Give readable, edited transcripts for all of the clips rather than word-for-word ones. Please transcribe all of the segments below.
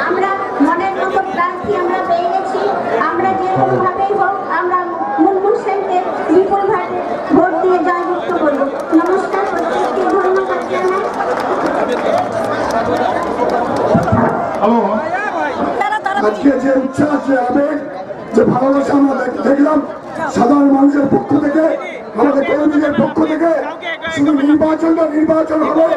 আমরা মনের মতো প্রার্থী আমরা পেয়ে গেছি। আমরা যেরকমভাবেই হোক আমরা মুনমুন সেনকে বিপুল ভোট দিয়ে জয়যুক্ত করব। নমস্কার, প্রত্যেককে ধন্যবাদ জানাই। আজকে যে উচ্ছ্বাস, যে আবেগ, যে ভালোবাসা আমরা দেখলাম সাধারণ মানুষের পক্ষ থেকে, আমাদের কর্মীদের পক্ষ থেকে, শুধু নির্বাচন হবে,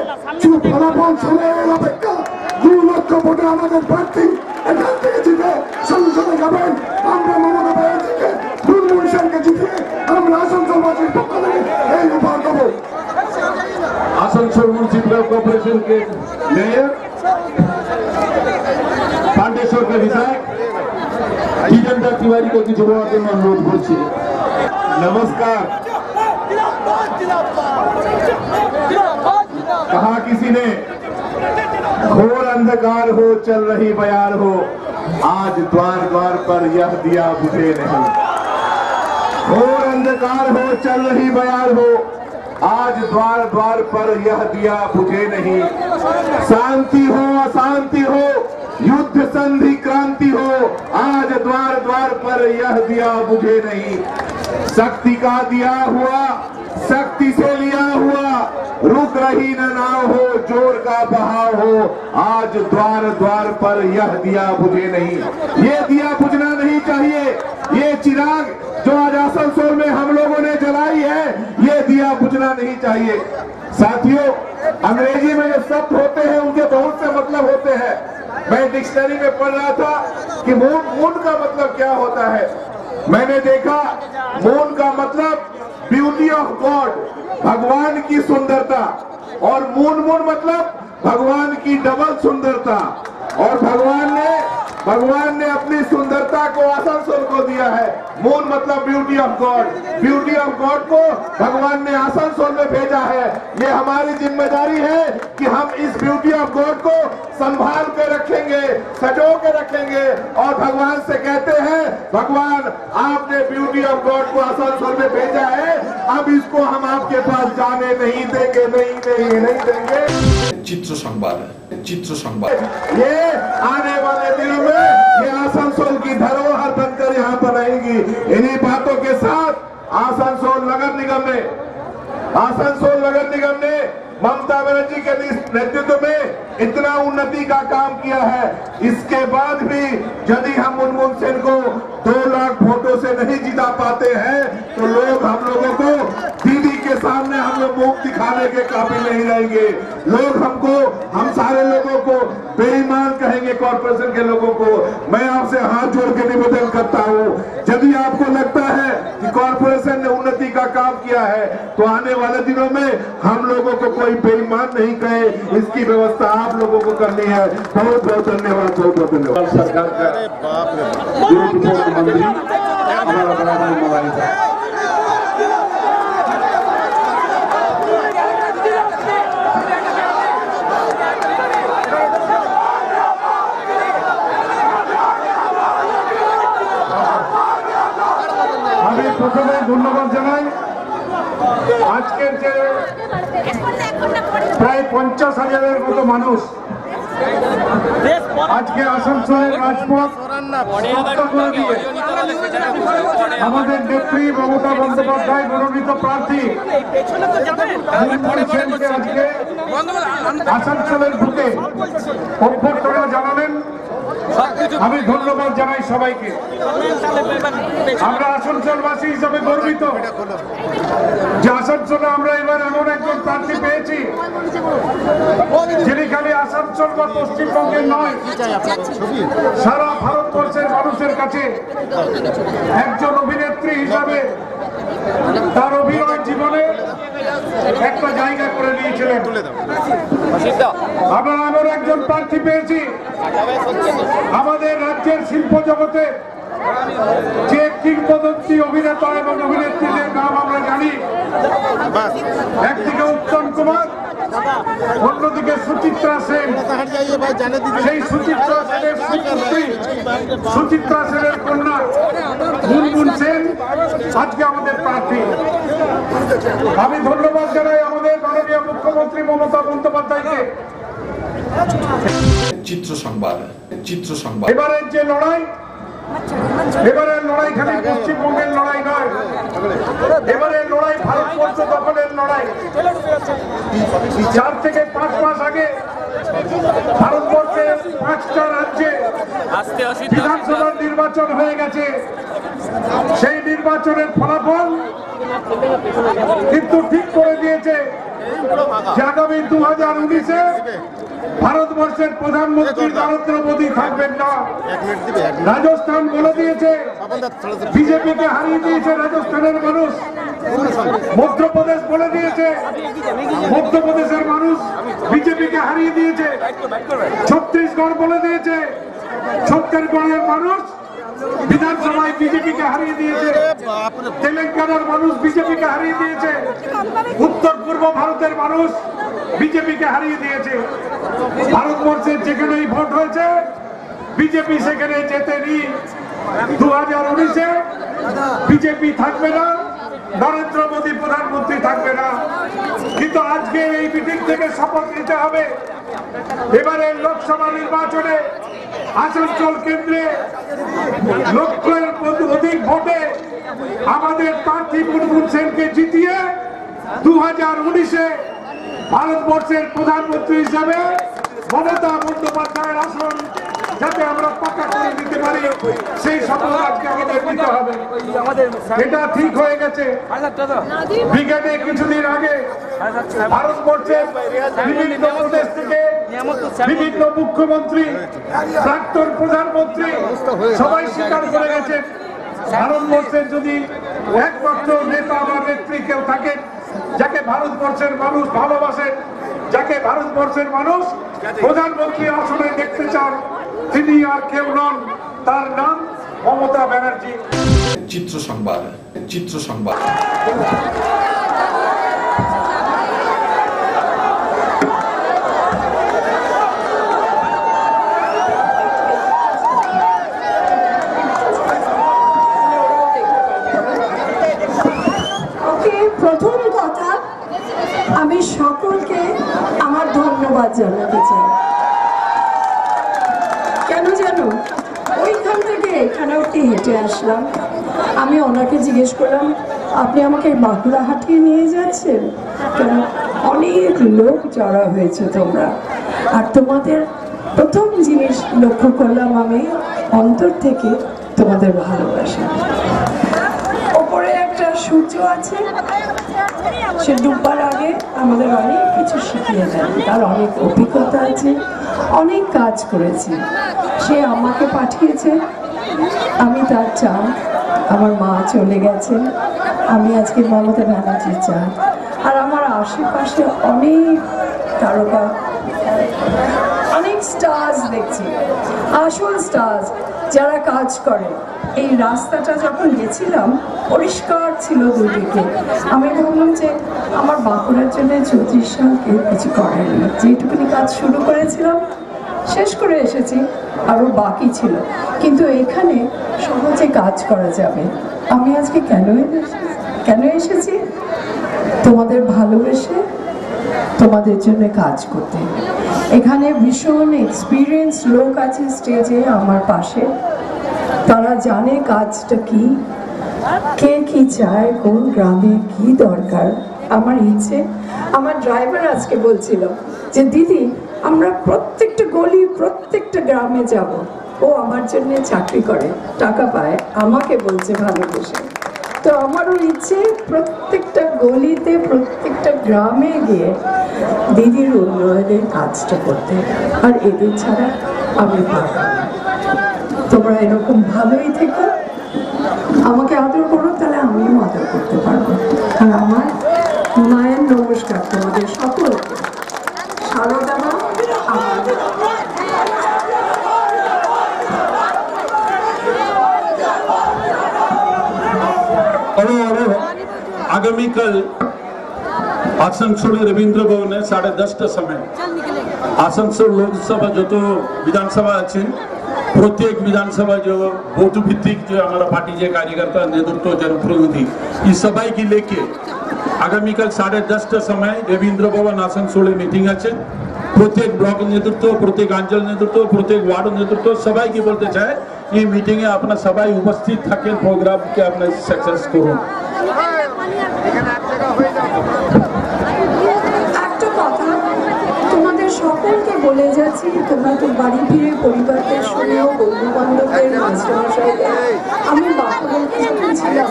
শুধু ফলাফল সময়ের অপেক্ষা। 2 লক্ষ ভোটে আমাদের প্রার্থী এখান থেকে জিতে সংসদে যাবেন। আমরা মমতা ব্যানার্জিকে, মুনমুন সেনকে জিতিয়ে আমরা আসানসোলবাসীর পক্ষ থেকে এই উপহার দেবো। आसनसोल म्यूनिसिपल कॉर्पोरेशन के मेयर, पांडेश्वर के विधायक जितेंद्र तिवारी को কিছু বলার জন্য অনুরোধ করছি। नमस्कार। कहा किसी ने, घोर अंधकार हो चल रही बयार हो, आज द्वार द्वार पर यह दिया बुझे नहीं। घोर अंधकार हो चल रही बयार हो, आज द्वार द्वार पर यह दिया बुझे नहीं। शांति हो अशांति हो, युद्ध संधि क्रांति हो, आज द्वार द्वार पर यह दिया बुझे नहीं। शक्ति का दिया हुआ शक्ति से लिया हुआ, रुक रही न नाव हो, जोर का बहाव हो, आज द्वार द्वार पर यह दिया बुझे नहीं। ये दिया बुझना नहीं चाहिए। ये चिराग जो आज आसनसोल में हम लोगों ने जलाई है, ये दिया बुझना नहीं चाहिए। साथियों, अंग्रेजी में जो शब्द होते हैं उनके बहुत से मतलब होते हैं। मैं डिक्शनरी में पढ़ रहा था कि मून का मतलब क्या होता है। मैंने देखा मून का मतलब ब्यूटी ऑफ गॉड, भगवान की सुंदरता, और मून मतलब भगवान की डबल सुंदरता। और भगवान ने अपनी सुंदरता को आसनसोल को दिया है। मून मतलब beauty of God, beauty of God को भगवान ने आसनसोल में भेजा है। ये हमारी जिम्मेदारी है कि हम इस ब्यूटी ऑफ गॉड को संभाल के रखेंगे, सजो के रखेंगे, और भगवान से कहते हैं, भगवान आपने ब्यूटी ऑफ गॉड को आसनसोल में भेजा है, अब इसको हम आपके पास जाने नहीं देंगे, नहीं देंगे। चित्र संवाद, ये आने वाले दिनों में ये आसनसोल की धरोहर बनकर यहाँ पर रहेगी। इन्हीं बातों के साथ आसनसोल नगर निगम ने ममता बनर्जी के नेतृत्व में इतना उन्नति का काम किया है। इसके बाद भी यदि हम मुनमुन सेन को 2 लाख वोटों से नहीं जिता पाते हैं तो लोग हम लोगों को दीदी के सामने हम लोग मुंह दिखाने के काबिल नहीं रहेंगे। लोग हम सारे लोगों को बेईमान कहेंगे, कॉर्पोरेशन के लोगों को। मैं आपसे हाथ जोड़ के निवेदन करता हूँ, यदि आपको लगता है कि कॉर्पोरेशन ने उन्नति का काम किया है तो आने वाले दिनों में हम लोगों को कोई बेईमान नहीं कहे, इसकी व्यवस्था आप लोगों को करनी है। बहुत बहुत धन्यवाद, बहुत बहुत धन्यवाद। सरकार का मंत्री हमारा बड़ा भाई मोबाइल था। আমি প্রথমে ধন্যবাদ জানাই আজকের যে প্রায় 50,000-এর মতো মানুষ আজকে আসানসোলের রাজপথ করে দিয়ে আমাদের নেত্রী মমতা বন্দ্যোপাধ্যায় মনোনীত প্রার্থী মুনমুন সেনকে আজকে আসানসোলের বুকে অভ্যর্থনা জানালেন। আমি ধন্যবাদ জানাই সবাইকে। আমরা আসানসোলবাসী হিসাবে গর্বিত যে আসানসোলে আমরা এবার এমন একজন প্রার্থী পেয়েছি যিনি খালি আসানসোল বা পশ্চিমবঙ্গের নয়, সারা ভারতবর্ষের মানুষের কাছে একজন অভিনেত্রী হিসাবে তার অভিনয় জীবনে একটা জায়গা করে নিয়েছিলেন। আমরা এমন একজন প্রার্থী পেয়েছি আমাদের রাজ্যের শিল্প জগতে যে কিংবদন্তি অভিনেতা এবং অভিনেত্রীদের নাম আমরা জানি। একদিকে উত্তম কুমার, অন্যদিকে সুচিত্রা সেন। সেই সুচিত্রা সেনের সুপুত্রী, সুচিত্রা সেনের কন্যা মুনমুন সেন আজকে আমাদের প্রার্থী। আমি ধন্যবাদ জানাই আমাদের মাননীয় মুখ্যমন্ত্রী মমতা বন্দ্যোপাধ্যায়কে। চিত্র সংবাদ এবারের যে লড়াই, এবারের লড়াই খালি পশ্চিমবঙ্গের লড়াই নয়, এবারের লড়াই ভারতবর্ষ দখলের লড়াই। 4 থেকে 5 মাস আগে ভারতবর্ষের 5টা রাজ্যে বিধানসভার নির্বাচন হয়ে গেছে। সেই নির্বাচনের ফলাফল কিন্তু ঠিক করে দিয়েছে যে আগামী 2019-এ ভারতবর্ষের প্রধানমন্ত্রী নরেন্দ্র মোদী থাকবেন না। রাজস্থান বলে দিয়েছে, বিজেপিকে হারিয়ে দিয়েছে রাজস্থানের মানুষ। মধ্যপ্রদেশ বলে দিয়েছে, মধ্যপ্রদেশের মানুষ বিজেপিকে হারিয়ে দিয়েছে। ছত্তিশগড় বলে দিয়েছে, ছত্তিশগড়ের মানুষ বিধানসভায় বিজেপিকে হারিয়ে দিয়েছে। তেলেঙ্গানার মানুষ বিজেপিকে হারিয়ে দিয়েছে। উত্তর পূর্ব ভারতের মানুষ বিজেপিকে হারিয়ে দিয়েছে। ভারতবর্ষের যেখানেই ভোট হয়েছে বিজেপি সেখানে জেতেনি। 2019-এ বিজেপি থাকবে না, নরেন্দ্র মোদী প্রধানমন্ত্রী থাকবে না। কিন্তু আজকে এই মিটিং থেকে শপথ নিতে হবে, এবারের লোকসভা নির্বাচনে আসানসোল কেন্দ্রে লক্ষের অধিক ভোটে আমাদের প্রার্থী মুনমুন সেনকে জিতিয়ে 2019-এ ভারতবর্ষের প্রধানমন্ত্রী হিসাবে মমতা বন্দ্যোপাধ্যায়ের আসন যাতে আমরা পাকা করে দিতে পারি, সেই শপথ আজকে আমাদের নিতে হবে। এটা ঠিক হয়ে গেছে। ব্রিগেডে কিছুদিন আগে ভারতবর্ষের বিভিন্ন প্রদেশ থেকে বিভিন্ন মুখ্যমন্ত্রী, প্রাক্তন প্রধানমন্ত্রী সবাই স্বীকার করে গেছেন ভারতবর্ষের যদি একমাত্র নেতা বা নেত্রী কেউ থাকেন যাকে ভারতবর্ষের মানুষ ভালোবাসেন, যাকে ভারতবর্ষের মানুষ প্রধানমন্ত্রী আসনে দেখতে চান, তিনি আর কেউ নন, তার নাম মমতা ব্যানার্জি। চিত্র সংবাদ প্রথম কথা, আমি সকলকে আমার ধন্যবাদ জানাতে চাই। কেন জানো, ওইখান থেকে এখানে অবধি হেঁটে আসলাম। আমি ওনাকে জিজ্ঞেস করলাম, আপনি আমাকে বাঁকুড়াহাটি নিয়ে যাচ্ছেন কেন? অনেক লোক জড়া হয়েছে তোমরা, আর তোমাদের প্রথম জিনিস লক্ষ্য করলাম আমি অন্তর থেকে তোমাদের ভালোবাসা। ওপরে একটা সূর্য আছে, সে ডুববার আগে আমাদের অনেক কিছু শিখিয়ে দেন। তার অনেক অভিজ্ঞতা আছে, অনেক কাজ করেছে। সে আমাকে পাঠিয়েছে, আমি তার চান। আমার মা চলে গেছেন, আমি আজকে মমতা ব্যানার্জির চান। আর আমার আশেপাশে অনেক তারকা, অনেক স্টার্স দেখছি, আসল স্টার্স যারা কাজ করে। এই রাস্তাটা যখন গেছিলাম পরিষ্কার ছিল দুদিকে। আমি ভাবলাম যে আমার বাঁকুড়ার জন্য 34 সাল কেউ কিছু করেনি। যেটুকুনি কাজ শুরু করেছিলাম শেষ করে এসেছি, আরও বাকি ছিল, কিন্তু এখানে সহজে কাজ করা যাবে। আমি আজকে কেন এসেছি? তোমাদের ভালোবেসে তোমাদের জন্য কাজ করতে। এখানে ভীষণ এক্সপিরিয়েন্স লোক আছে স্টেজে আমার পাশে, তারা জানে কাজটা কি, কে কি চায়, কোন গ্রামে কি দরকার। আমার ইচ্ছে, আমার ড্রাইভার আজকে বলছিল যে দিদি আমরা প্রত্যেকটা গলি প্রত্যেকটা গ্রামে যাব। ও আমার জন্য চাকরি করে, টাকা পায়, আমাকে বলছে ভালোবেসে। তো আমারও ইচ্ছে প্রত্যেকটা গলিতে প্রত্যেকটা গ্রামে গিয়ে দিদির উন্নয়নের কাজটা করতে, আর এদের ছাড়া আমি পারব না। তোমরা এরকম ভালোই থেকো, আমাকে আদর করো, তাহলে আমিও আদর করতে পারবো। আর আমার মায়ের নমস্কার তোমাদের সকলকে। সারদা মা आगामी कल आसनसोल रवींद्र भवन है 10:30 समय आसनसोल लोकसभा जो तो विधानसभा আছে प्रत्येक विधानसभा जो वोट भित्तिक जो हमारा पार्टी के कार्यकर्ता नेतृत्व जनप्रतिनिधि इस सबाई की लेके आगामी कल 10:30 समय रवींद्र भवन आसानसोले मीटिंग আছে प्रत्येक ब्लॉक नेतृत्व प्रत्येक अंचल नेतृत्व प्रत्येक वार्ड नेतृत्व सबाई की बोलते चाहे ये मीटिंग है अपना सबाई उपस्थित থাকেন प्रोग्राम के अपना सक्सेस করুন। একটা কথা তোমাদের সকলকে বলে যাচ্ছি, তোমরা তো বাড়ি ফিরে পরিবারদের সঙ্গেও বন্ধু বান্ধবদের মাস্টারমশাইদের আমি বাপুরকে যখন ছিলাম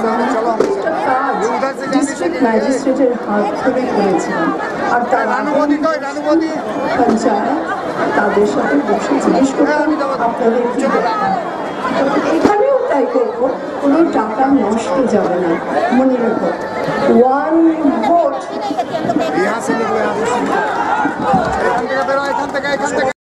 একটা কাজ ডিস্ট্রিক্ট ম্যাজিস্ট্রেটের হাত ধরে করেছিলাম আর তার পঞ্চায়েত তাদের সাথে বসে জিজ্ঞেস করতাম আপনাদের কি দরকার। এখানেও তাই করবো, কোনো টাকা নষ্ট যাবে না। মনে রাখো, 1 vote